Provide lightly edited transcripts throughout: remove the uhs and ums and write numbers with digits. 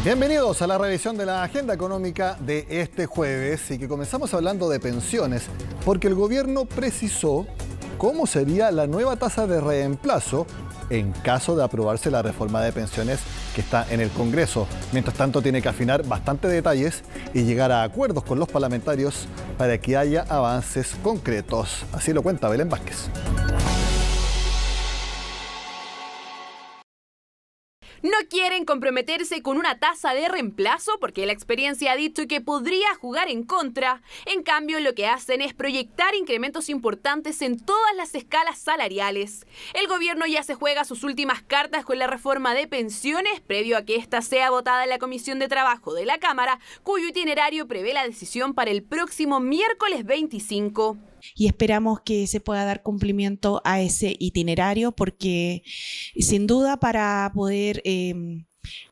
Bienvenidos a la revisión de la agenda económica de este jueves y que comenzamos hablando de pensiones porque el gobierno precisó cómo sería la nueva tasa de reemplazo en caso de aprobarse la reforma de pensiones que está en el Congreso. Mientras tanto, tiene que afinar bastantes detalles y llegar a acuerdos con los parlamentarios para que haya avances concretos. Así lo cuenta Belén Vázquez. No quieren comprometerse con una tasa de reemplazo porque la experiencia ha dicho que podría jugar en contra. En cambio, lo que hacen es proyectar incrementos importantes en todas las escalas salariales. El gobierno ya se juega sus últimas cartas con la reforma de pensiones previo a que ésta sea votada en la Comisión de Trabajo de la Cámara, cuyo itinerario prevé la decisión para el próximo miércoles 25. Y esperamos que se pueda dar cumplimiento a ese itinerario porque sin duda para poder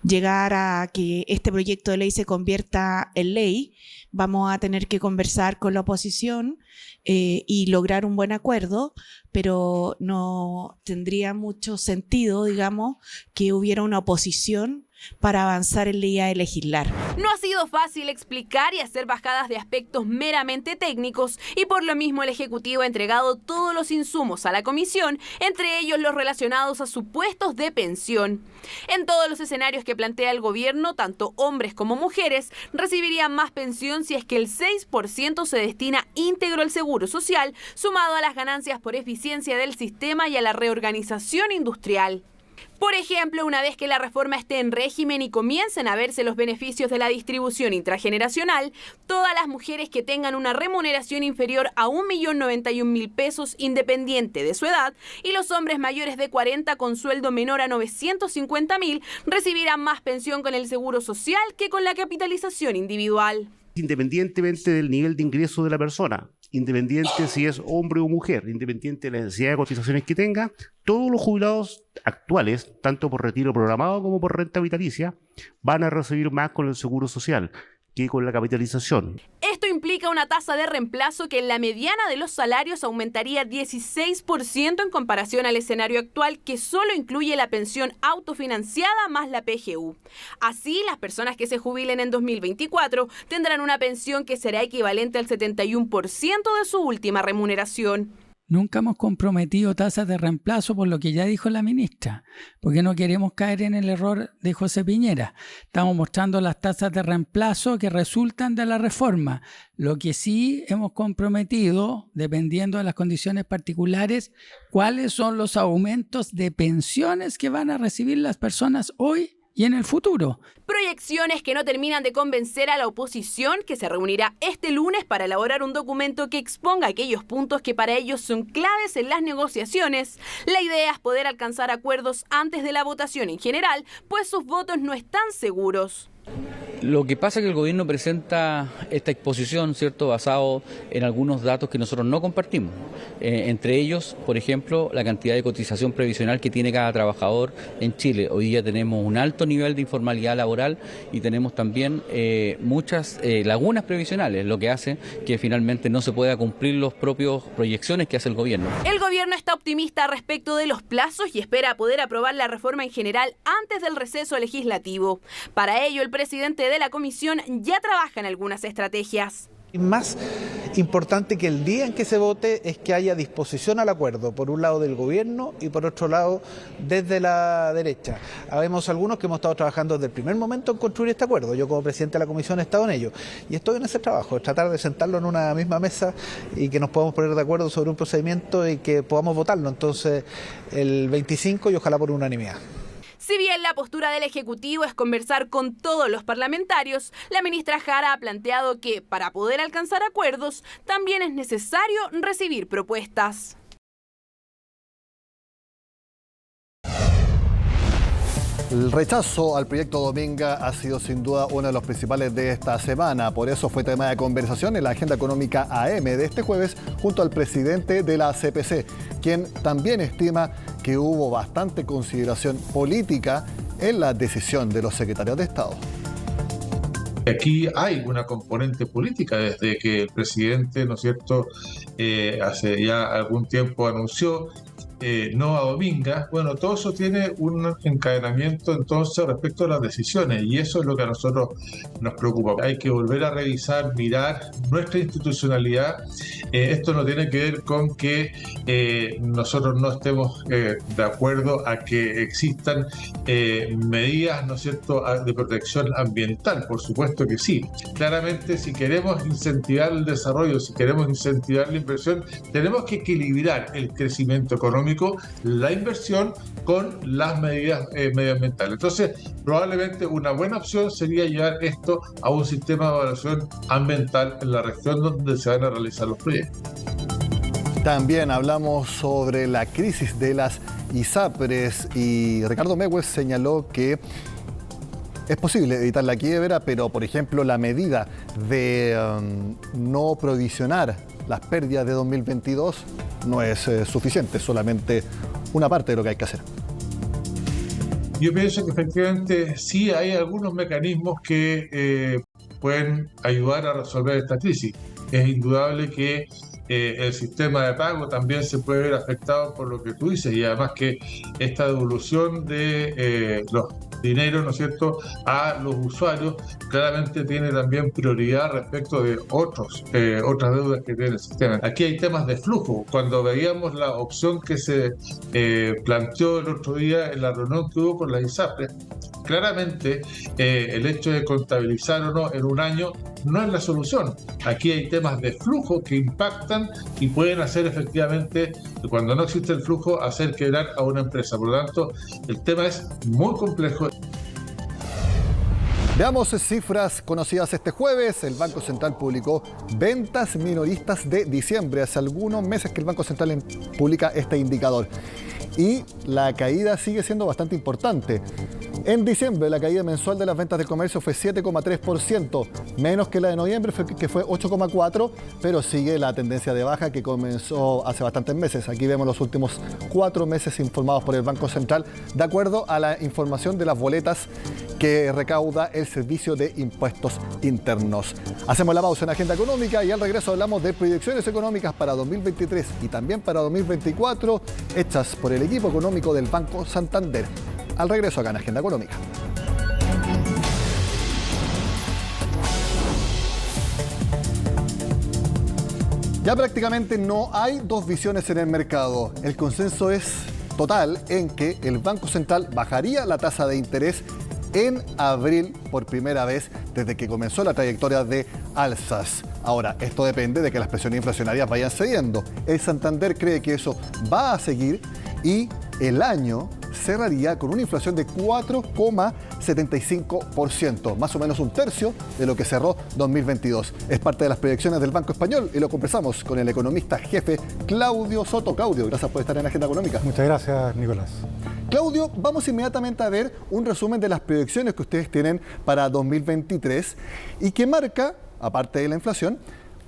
llegar a que este proyecto de ley se convierta en ley, vamos a tener que conversar con la oposición y lograr un buen acuerdo, pero no tendría mucho sentido, digamos, que hubiera una oposición para avanzar en la idea de legislar. No ha sido fácil explicar y hacer bajadas de aspectos meramente técnicos y por lo mismo el Ejecutivo ha entregado todos los insumos a la Comisión, entre ellos los relacionados a supuestos de pensión. En todos los escenarios que plantea el gobierno, tanto hombres como mujeres recibirían más pensión si es que el 6% se destina íntegro al seguro social, sumado a las ganancias por eficiencia del sistema y a la reorganización industrial. Por ejemplo, una vez que la reforma esté en régimen y comiencen a verse los beneficios de la distribución intrageneracional, todas las mujeres que tengan una remuneración inferior a 1.091.000 pesos independiente de su edad y los hombres mayores de 40 con sueldo menor a 950.000 recibirán más pensión con el seguro social que con la capitalización individual. Independientemente del nivel de ingreso de la persona, independiente si es hombre o mujer, independiente de la necesidad de cotizaciones que tenga, todos los jubilados actuales, tanto por retiro programado como por renta vitalicia, van a recibir más con el seguro social que con la capitalización. Esto implica una tasa de reemplazo que en la mediana de los salarios aumentaría 16% en comparación al escenario actual que solo incluye la pensión autofinanciada más la PGU. Así, las personas que se jubilen en 2024 tendrán una pensión que será equivalente al 71% de su última remuneración. Nunca hemos comprometido tasas de reemplazo por lo que ya dijo la ministra, porque no queremos caer en el error de José Piñera. Estamos mostrando las tasas de reemplazo que resultan de la reforma. Lo que sí hemos comprometido, dependiendo de las condiciones particulares, cuáles son los aumentos de pensiones que van a recibir las personas hoy y en el futuro. Proyecciones que no terminan de convencer a la oposición, que se reunirá este lunes para elaborar un documento que exponga aquellos puntos que para ellos son claves en las negociaciones. La idea es poder alcanzar acuerdos antes de la votación en general, pues sus votos no están seguros. Lo que pasa es que el gobierno presenta esta exposición, ¿cierto?, basado en algunos datos que nosotros no compartimos. Entre ellos, por ejemplo, la cantidad de cotización previsional que tiene cada trabajador en Chile. Hoy día tenemos un alto nivel de informalidad laboral y tenemos también muchas lagunas previsionales, lo que hace que finalmente no se pueda cumplir las propias proyecciones que hace el gobierno. El gobierno está optimista respecto de los plazos y espera poder aprobar la reforma en general antes del receso legislativo. Para ello, el presidente de la comisión ya trabaja en algunas estrategias. Más importante que el día en que se vote es que haya disposición al acuerdo, por un lado del gobierno y por otro lado desde la derecha. Habemos algunos que hemos estado trabajando desde el primer momento en construir este acuerdo. Yo como presidente de la comisión he estado en ello y estoy en ese trabajo, tratar de sentarlo en una misma mesa y que nos podamos poner de acuerdo sobre un procedimiento y que podamos votarlo entonces el 25 y ojalá por unanimidad. Si bien la postura del Ejecutivo es conversar con todos los parlamentarios, la ministra Jara ha planteado que, para poder alcanzar acuerdos, también es necesario recibir propuestas. El rechazo al proyecto Dominga ha sido sin duda uno de los principales de esta semana. Por eso fue tema de conversación en la agenda económica AM de este jueves junto al presidente de la CPC, quien también estima que hubo bastante consideración política en la decisión de los secretarios de Estado. Aquí hay una componente política desde que el presidente, ¿no es cierto?, hace ya algún tiempo anunció Nova Dominga, bueno, todo eso tiene un encadenamiento entonces respecto a las decisiones, y eso es lo que a nosotros nos preocupa. Hay que volver a revisar, mirar nuestra institucionalidad. Esto no tiene que ver con que nosotros no estemos de acuerdo a que existan medidas, ¿no es cierto?, de protección ambiental. Por supuesto que sí. Claramente, si queremos incentivar el desarrollo, si queremos incentivar la inversión, tenemos que equilibrar el crecimiento económico, la inversión, con las medidas medioambientales. Entonces, probablemente una buena opción sería llevar esto a un sistema de evaluación ambiental en la región donde se van a realizar los proyectos. También hablamos sobre la crisis de las ISAPRES y Ricardo Mehwes señaló que es posible evitar la quiebra, pero por ejemplo la medida de no provisionar las pérdidas de 2022 no es suficiente, solamente una parte de lo que hay que hacer. Yo pienso que efectivamente sí hay algunos mecanismos que pueden ayudar a resolver esta crisis. Es indudable que el sistema de pago también se puede ver afectado por lo que tú dices, y además que esta devolución de los dineros, ¿no es cierto?, a los usuarios claramente tiene también prioridad respecto de otras deudas que tiene el sistema. Aquí hay temas de flujo. Cuando veíamos la opción que se planteó el otro día en la reunión que hubo con la ISAPRES, claramente el hecho de contabilizar o no en un año no es la solución. Aquí hay temas de flujo que impactan y pueden hacer efectivamente, cuando no existe el flujo, hacer quebrar a una empresa. Por lo tanto, el tema es muy complejo. Veamos cifras conocidas este jueves. El Banco Central publicó ventas minoristas de diciembre. Hace algunos meses que el Banco Central publica este indicador. Y la caída sigue siendo bastante importante. En diciembre, la caída mensual de las ventas del comercio fue 7,3%, menos que la de noviembre, que fue 8,4%, pero sigue la tendencia de baja que comenzó hace bastantes meses. Aquí vemos los últimos 4 meses informados por el Banco Central, de acuerdo a la información de las boletas que recauda el Servicio de Impuestos Internos. Hacemos la pausa en Agenda Económica y al regreso hablamos de proyecciones económicas para 2023 y también para 2024, hechas por el equipo económico del Banco Santander. Al regreso acá en Agenda Económica. Ya prácticamente no hay dos visiones en el mercado. El consenso es total en que el Banco Central bajaría la tasa de interés en abril por primera vez desde que comenzó la trayectoria de alzas. Ahora, esto depende de que las presiones inflacionarias vayan cediendo. El Santander cree que eso va a seguir y el año cerraría con una inflación de 4,75%, más o menos un tercio de lo que cerró 2022. Es parte de las proyecciones del Banco Español y lo conversamos con el economista jefe Claudio Soto. Claudio, gracias por estar en Agenda Económica. Muchas gracias, Nicolás. Claudio, vamos inmediatamente a ver un resumen de las proyecciones que ustedes tienen para 2023 y que marca, aparte de la inflación,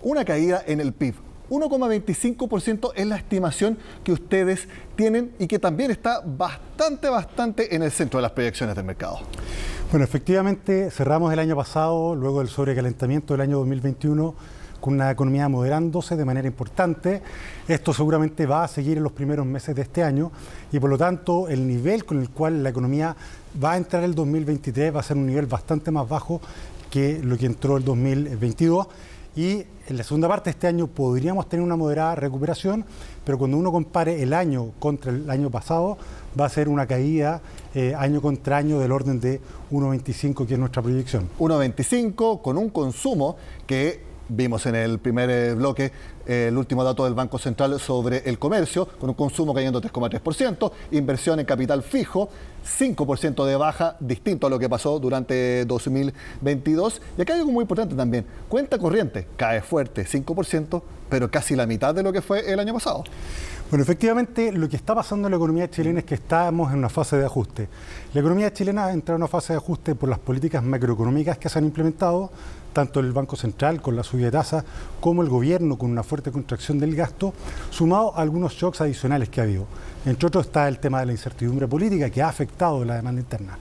una caída en el PIB. 1,25% es la estimación que ustedes tienen y que también está bastante en el centro de las proyecciones del mercado. Bueno, efectivamente cerramos el año pasado, luego del sobrecalentamiento del año 2021, con una economía moderándose de manera importante. Esto seguramente va a seguir en los primeros meses de este año y por lo tanto el nivel con el cual la economía va a entrar el 2023 va a ser un nivel bastante más bajo que lo que entró el 2022. Y en la segunda parte de este año podríamos tener una moderada recuperación, pero cuando uno compare el año contra el año pasado, va a ser una caída año contra año del orden de 1,25, que es nuestra proyección. 1,25 con un consumo que vimos en el primer bloque, el último dato del Banco Central sobre el comercio, con un consumo cayendo 3,3%, inversión en capital fijo, 5% de baja, distinto a lo que pasó durante 2022. Y acá hay algo muy importante también, cuenta corriente, cae fuerte, 5%, pero casi la mitad de lo que fue el año pasado. Bueno, efectivamente, lo que está pasando en la economía chilena es que estamos en una fase de ajuste. La economía chilena ha entrado en una fase de ajuste por las políticas macroeconómicas que se han implementado, tanto el Banco Central con la subida de tasas, como el gobierno con una fuerte contracción del gasto, sumado a algunos shocks adicionales que ha habido. Entre otros está el tema de la incertidumbre política que ha afectado la demanda interna.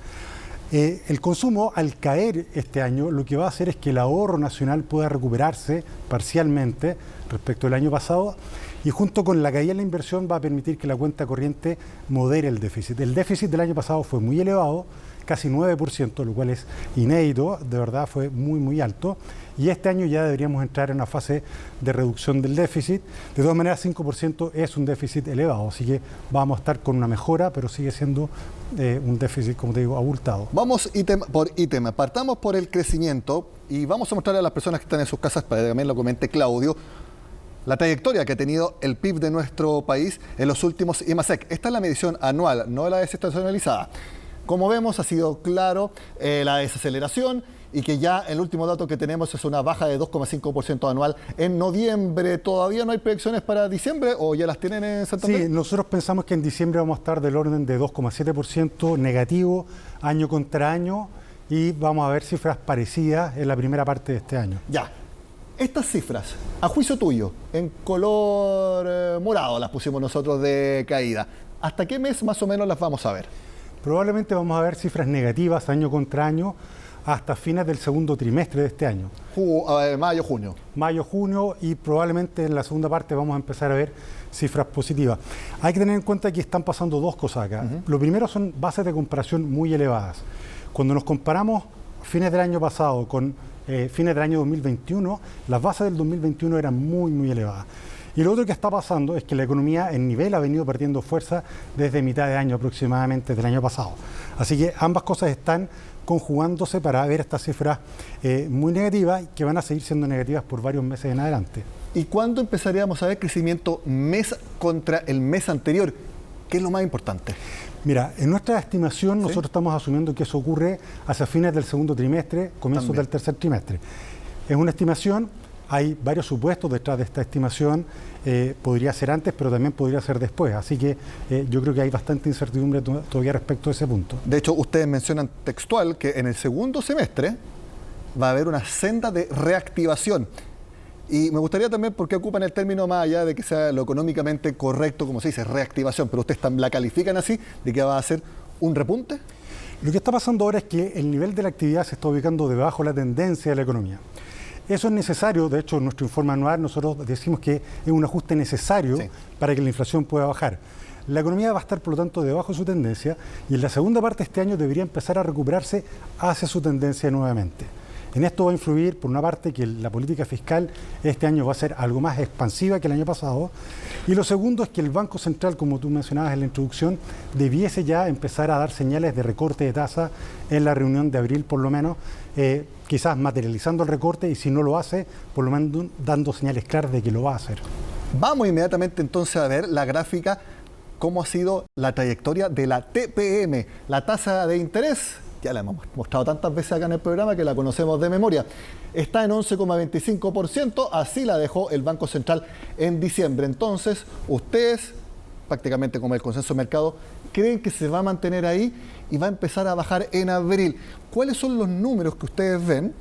El consumo, al caer este año, lo que va a hacer es que el ahorro nacional pueda recuperarse parcialmente respecto al año pasado y junto con la caída en la inversión va a permitir que la cuenta corriente modere el déficit. El déficit del año pasado fue muy elevado, casi 9%, lo cual es inédito, de verdad fue muy, muy alto. Y este año ya deberíamos entrar en una fase de reducción del déficit. De todas maneras, 5% es un déficit elevado, así que vamos a estar con una mejora, pero sigue siendo un déficit, como te digo, abultado. Vamos ítem por ítem. Partamos por el crecimiento y vamos a mostrarle a las personas que están en sus casas, para que también lo comente Claudio, la trayectoria que ha tenido el PIB de nuestro país en los últimos IMASEC. Esta es la medición anual, no la desestacionalizada. Como vemos, ha sido claro la desaceleración y que ya el último dato que tenemos es una baja de 2,5% anual en noviembre. ¿Todavía no hay proyecciones para diciembre o ya las tienen en Santander? Sí, nosotros pensamos que en diciembre vamos a estar del orden de 2,7% negativo año contra año y vamos a ver cifras parecidas en la primera parte de este año. Ya. Estas cifras, a juicio tuyo, en color morado las pusimos nosotros de caída. ¿Hasta qué mes más o menos las vamos a ver? Probablemente vamos a ver cifras negativas año contra año hasta fines del segundo trimestre de este año. Mayo, junio. Mayo, junio y probablemente en la segunda parte vamos a empezar a ver cifras positivas. Hay que tener en cuenta que están pasando dos cosas acá. Lo primero son bases de comparación muy elevadas. Cuando nos comparamos fines del año pasado con fines del año 2021, las bases del 2021 eran muy, muy elevadas. Y lo otro que está pasando es que la economía en nivel ha venido perdiendo fuerza desde mitad de año aproximadamente del año pasado. Así que ambas cosas están conjugándose para ver estas cifras muy negativas que van a seguir siendo negativas por varios meses en adelante. ¿Y cuándo empezaríamos a ver crecimiento mes contra el mes anterior? ¿Qué es lo más importante? Mira, en nuestra estimación nosotros estamos asumiendo que eso ocurre hacia fines del segundo trimestre, comienzos del tercer trimestre. Es una estimación. Hay varios supuestos detrás de esta estimación, podría ser antes, pero también podría ser después. Así que yo creo que hay bastante incertidumbre todavía respecto a ese punto. De hecho, ustedes mencionan textual que en el segundo semestre va a haber una senda de reactivación. Y me gustaría también, porque ocupan el término más allá de que sea lo económicamente correcto, como se dice, reactivación, pero ustedes la califican así, de que va a ser un repunte. Lo que está pasando ahora es que el nivel de la actividad se está ubicando debajo de la tendencia de la economía. Eso es necesario, de hecho en nuestro informe anual nosotros decimos que es un ajuste necesario para que la inflación pueda bajar. La economía va a estar por lo tanto debajo de su tendencia y en la segunda parte de este año debería empezar a recuperarse hacia su tendencia nuevamente. En esto va a influir, por una parte, que la política fiscal este año va a ser algo más expansiva que el año pasado. Y lo segundo es que el Banco Central, como tú mencionabas en la introducción, debiese ya empezar a dar señales de recorte de tasa en la reunión de abril, por lo menos, quizás materializando el recorte y si no lo hace, por lo menos dando señales claras de que lo va a hacer. Vamos inmediatamente entonces a ver la gráfica, cómo ha sido la trayectoria de la TPM, la tasa de interés. Ya la hemos mostrado tantas veces acá en el programa que la conocemos de memoria. Está en 11,25%, así la dejó el Banco Central en diciembre. Entonces, ustedes, prácticamente como el consenso de mercado, creen que se va a mantener ahí y va a empezar a bajar en abril. ¿Cuáles son los números que ustedes ven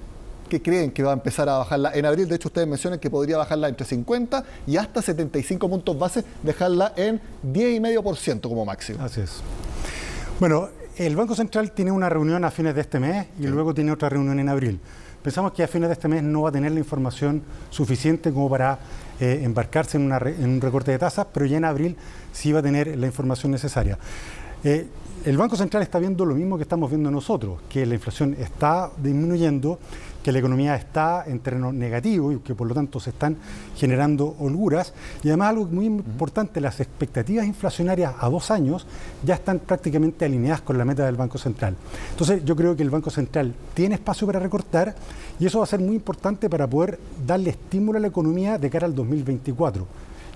que creen que va a empezar a bajarla en abril? De hecho, ustedes mencionan que podría bajarla entre 50 y hasta 75 puntos base, dejarla en 10,5% como máximo. Así es. Bueno, el Banco Central tiene una reunión a fines de este mes y luego tiene otra reunión en abril. Pensamos que a fines de este mes no va a tener la información suficiente como para embarcarse en un recorte de tasas, pero ya en abril sí va a tener la información necesaria. El Banco Central está viendo lo mismo que estamos viendo nosotros, que la inflación está disminuyendo, que la economía está en terreno negativo y que por lo tanto se están generando holguras. Y además algo muy importante, las expectativas inflacionarias a 2 años ya están prácticamente alineadas con la meta del Banco Central. Entonces yo creo que el Banco Central tiene espacio para recortar y eso va a ser muy importante para poder darle estímulo a la economía de cara al 2024.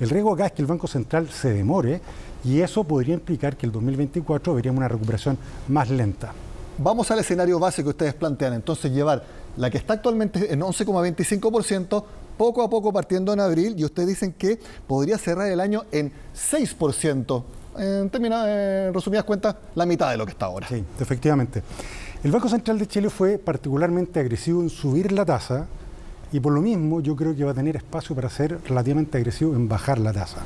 El riesgo acá es que el Banco Central se demore y eso podría implicar que el 2024 veríamos una recuperación más lenta. Vamos al escenario base que ustedes plantean, entonces llevar la que está actualmente en 11,25%, poco a poco partiendo en abril, y ustedes dicen que podría cerrar el año en 6%. En resumidas cuentas, la mitad de lo que está ahora. Sí, efectivamente. El Banco Central de Chile fue particularmente agresivo en subir la tasa y por lo mismo yo creo que va a tener espacio para ser relativamente agresivo en bajar la tasa.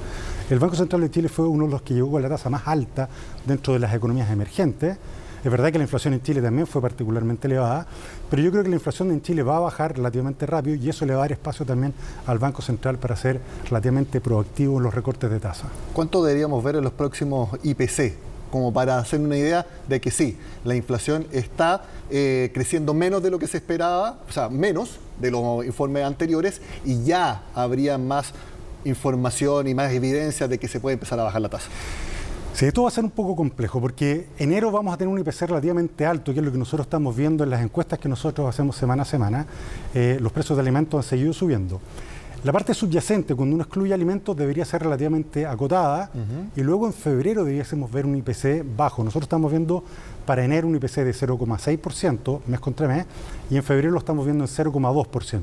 El Banco Central de Chile fue uno de los que llegó a la tasa más alta dentro de las economías emergentes. Es verdad que la inflación en Chile también fue particularmente elevada, pero yo creo que la inflación en Chile va a bajar relativamente rápido y eso le va a dar espacio también al Banco Central para ser relativamente proactivo en los recortes de tasa. ¿Cuánto deberíamos ver en los próximos IPC? Como para hacer una idea de que sí, la inflación está creciendo menos de lo que se esperaba, o sea, menos de los informes anteriores, y ya habría más información y más evidencia de que se puede empezar a bajar la tasa. Sí, esto va a ser un poco complejo porque enero vamos a tener un IPC relativamente alto, que es lo que nosotros estamos viendo en las encuestas que nosotros hacemos semana a semana. Los precios de alimentos han seguido subiendo. La parte subyacente, cuando uno excluye alimentos, debería ser relativamente acotada y luego en febrero debiésemos ver un IPC bajo. Nosotros estamos viendo para enero un IPC de 0,6% mes contra mes y en febrero lo estamos viendo en 0,2%.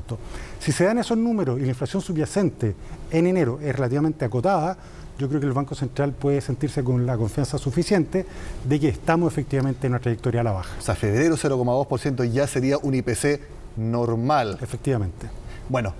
Si se dan esos números y la inflación subyacente en enero es relativamente acotada, yo creo que el Banco Central puede sentirse con la confianza suficiente de que estamos efectivamente en una trayectoria a la baja. O sea, febrero 0,2% ya sería un IPC normal. Efectivamente. Bueno,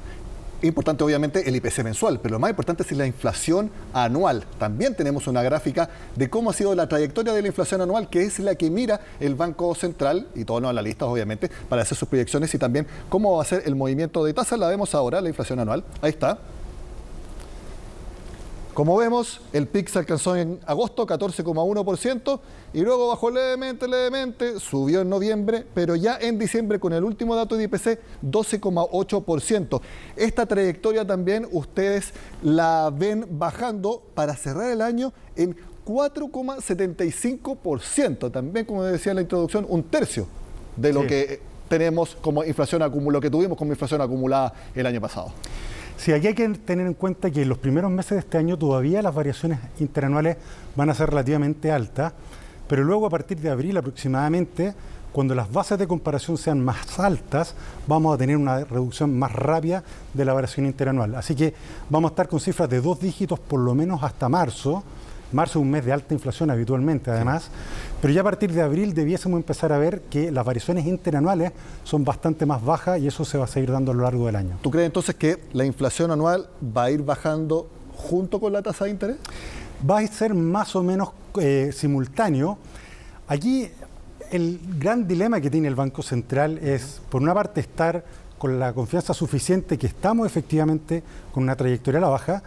importante obviamente el IPC mensual, pero lo más importante es la inflación anual. También tenemos una gráfica de cómo ha sido la trayectoria de la inflación anual, que es la que mira el Banco Central y todos los analistas obviamente para hacer sus proyecciones y también cómo va a ser el movimiento de tasas. La vemos ahora, la inflación anual. Ahí está. Como vemos, el PIC se alcanzó en agosto, 14,1%, y luego bajó levemente, subió en noviembre, pero ya en diciembre, con el último dato de IPC, 12,8%. Esta trayectoria también ustedes la ven bajando para cerrar el año en 4,75%. También, como decía en la introducción, un tercio de lo que tenemos como inflación acumulada, lo que tuvimos como inflación acumulada el año pasado. Sí, aquí hay que tener en cuenta que en los primeros meses de este año todavía las variaciones interanuales van a ser relativamente altas, pero luego a partir de abril aproximadamente, cuando las bases de comparación sean más altas, vamos a tener una reducción más rápida de la variación interanual. Así que vamos a estar con cifras de 2 dígitos por lo menos hasta marzo. Marzo es un mes de alta inflación habitualmente, además, pero ya a partir de abril debiésemos empezar a ver que las variaciones interanuales son bastante más bajas y eso se va a seguir dando a lo largo del año. ¿Tú crees entonces que la inflación anual va a ir bajando junto con la tasa de interés? Va a ser más o menos simultáneo. Aquí el gran dilema que tiene el Banco Central es, por una parte, estar con la confianza suficiente que estamos efectivamente con una trayectoria a la baja,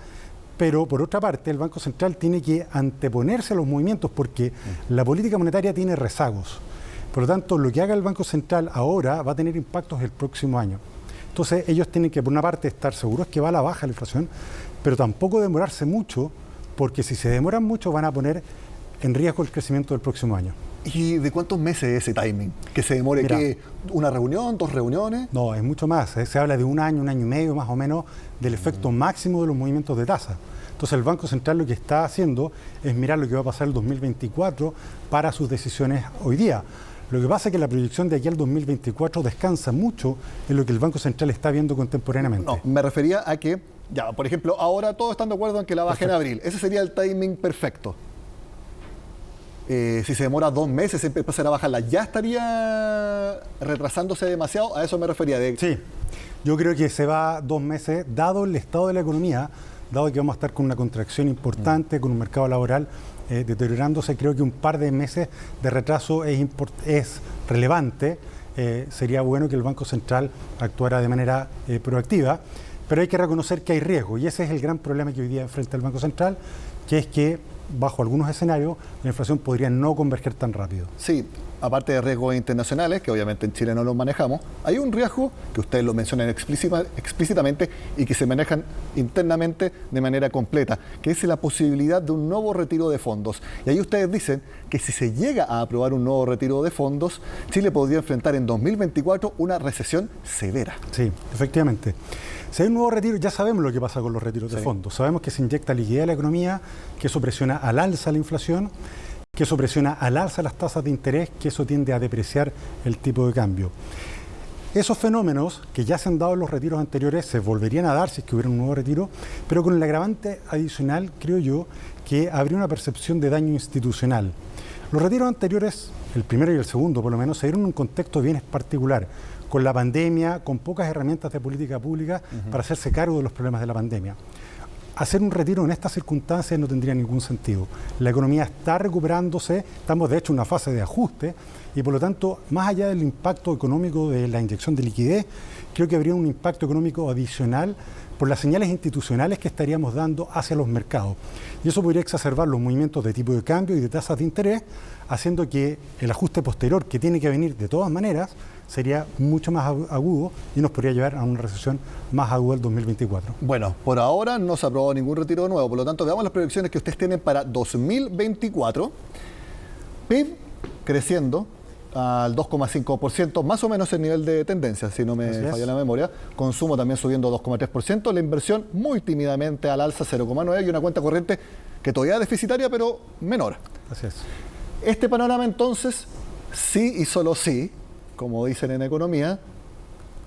pero por otra parte el Banco Central tiene que anteponerse a los movimientos porque la política monetaria tiene rezagos. Por lo tanto, lo que haga el Banco Central ahora va a tener impactos el próximo año. Entonces ellos tienen que, por una parte, estar seguros que va a la baja la inflación, pero tampoco demorarse mucho, porque si se demoran mucho van a poner en riesgo el crecimiento del próximo año. ¿Y de cuántos meses es ese timing? ¿Que se demore? Mira, ¿qué? ¿Una reunión, 2 reuniones? No, es mucho más. Se habla de un año y medio más o menos del efecto máximo de los movimientos de tasa. Entonces el Banco Central lo que está haciendo es mirar lo que va a pasar el 2024 para sus decisiones hoy día. Lo que pasa es que la proyección de aquí al 2024 descansa mucho en lo que el Banco Central está viendo contemporáneamente. No, me refería a que, ya, por ejemplo, ahora todos están de acuerdo en que la baje en abril. Ese sería el timing perfecto. Si se demora 2 meses en empezar a bajarla, ¿ya estaría retrasándose demasiado? A eso me refería. Sí, yo creo que se va 2 meses, dado el estado de la economía, dado que vamos a estar con una contracción importante, con un mercado laboral deteriorándose. Creo que un par de meses de retraso es relevante. Sería bueno que el Banco Central actuara de manera proactiva, pero hay que reconocer que hay riesgo y ese es el gran problema que hoy día enfrenta el Banco Central, que es que bajo algunos escenarios la inflación podría no converger tan rápido. Sí, aparte de riesgos internacionales, que obviamente en Chile no los manejamos, hay un riesgo que ustedes lo mencionan explícitamente y que se manejan internamente de manera completa, que es la posibilidad de un nuevo retiro de fondos. Y ahí ustedes dicen que si se llega a aprobar un nuevo retiro de fondos, Chile podría enfrentar en 2024 una recesión severa. Sí, efectivamente. Si hay un nuevo retiro, ya sabemos lo que pasa con los retiros de fondos. Sabemos que se inyecta liquidez a la economía, que eso presiona al alza la inflación, que eso presiona al alza las tasas de interés, que eso tiende a depreciar el tipo de cambio. Esos fenómenos que ya se han dado en los retiros anteriores se volverían a dar si es que hubiera un nuevo retiro, pero con el agravante adicional, creo yo, que habría una percepción de daño institucional. Los retiros anteriores, el primero y el segundo por lo menos, se dieron en un contexto bien particular, con la pandemia, con pocas herramientas de política pública para hacerse cargo de los problemas de la pandemia. hacer un retiro en estas circunstancias no tendría ningún sentido. La economía está recuperándose, estamos de hecho en una fase de ajuste y por lo tanto, más allá del impacto económico de la inyección de liquidez, creo que habría un impacto económico adicional por las señales institucionales que estaríamos dando hacia los mercados. Y eso podría exacerbar los movimientos de tipo de cambio y de tasas de interés, haciendo que el ajuste posterior, que tiene que venir de todas maneras, sería mucho más agudo y nos podría llevar a una recesión más aguda el 2024. Bueno, por ahora no se ha aprobado ningún retiro nuevo, por lo tanto veamos las proyecciones que ustedes tienen para 2024. PIB creciendo al 2,5%, más o menos el nivel de tendencia, si no me falla la memoria. Consumo también subiendo 2,3%, la inversión muy tímidamente al alza 0,9% y una cuenta corriente que todavía es deficitaria, pero menor. Así es. Este panorama entonces, sí y solo sí, como dicen en economía,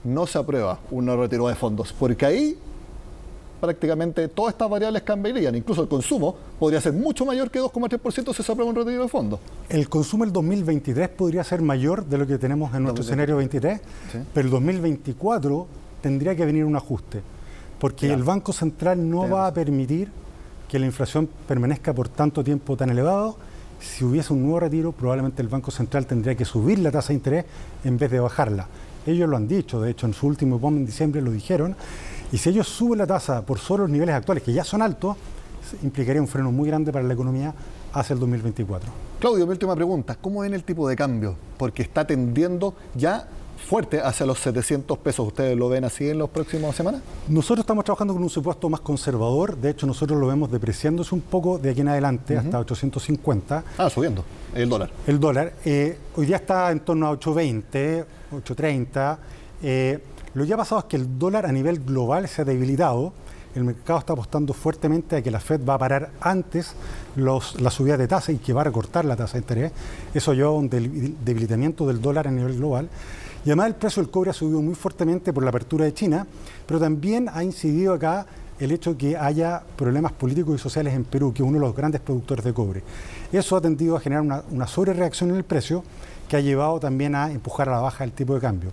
no se aprueba un no retiro de fondos, porque ahí prácticamente todas estas variables cambiarían. Incluso el consumo podría ser mucho mayor que 2,3% si se aprueba un retiro de fondos. El consumo el 2023 podría ser mayor de lo que tenemos en nuestro escenario 23, sí, pero el 2024 tendría que venir un ajuste, porque el Banco Central no va a permitir que la inflación permanezca por tanto tiempo tan elevado. Si hubiese un nuevo retiro, probablemente el Banco Central tendría que subir la tasa de interés en vez de bajarla. Ellos lo han dicho, de hecho en su último BOM en diciembre lo dijeron, y si ellos suben la tasa por sobre los niveles actuales, que ya son altos, implicaría un freno muy grande para la economía hacia el 2024. Claudio, mi última pregunta, ¿cómo ven el tipo de cambio? Porque está tendiendo ya fuerte hacia los 700 pesos. ¿Ustedes lo ven así en las próximas semanas? Nosotros estamos trabajando con un supuesto más conservador. De hecho, nosotros lo vemos depreciándose un poco de aquí en adelante, hasta 850. Ah, subiendo. El dólar. El dólar. Hoy día está en torno a 820, 830. Lo que ha pasado es que el dólar a nivel global se ha debilitado. El mercado está apostando fuertemente a que la Fed va a parar antes la subida de tasa y que va a recortar la tasa de interés. Eso lleva a un debilitamiento del dólar a nivel global. Y además el precio del cobre ha subido muy fuertemente por la apertura de China, pero también ha incidido acá el hecho de que haya problemas políticos y sociales en Perú, que es uno de los grandes productores de cobre. Eso ha tendido a generar una sobrereacción en el precio que ha llevado también a empujar a la baja el tipo de cambio.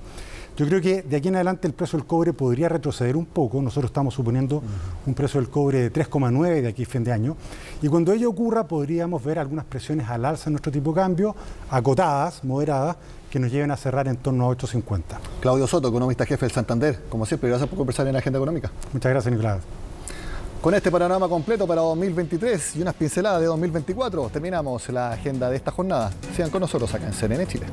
Yo creo que de aquí en adelante el precio del cobre podría retroceder un poco. Nosotros estamos suponiendo un precio del cobre de 3,9 de aquí a fin de año. Y cuando ello ocurra podríamos ver algunas presiones al alza en nuestro tipo de cambio, acotadas, moderadas, que nos lleven a cerrar en torno a 8,50. Claudio Soto, economista jefe del Santander. Como siempre, gracias por conversar en la Agenda Económica. Muchas gracias, Nicolás. Con este panorama completo para 2023 y unas pinceladas de 2024, terminamos la agenda de esta jornada. Sigan con nosotros acá en CNN Chile.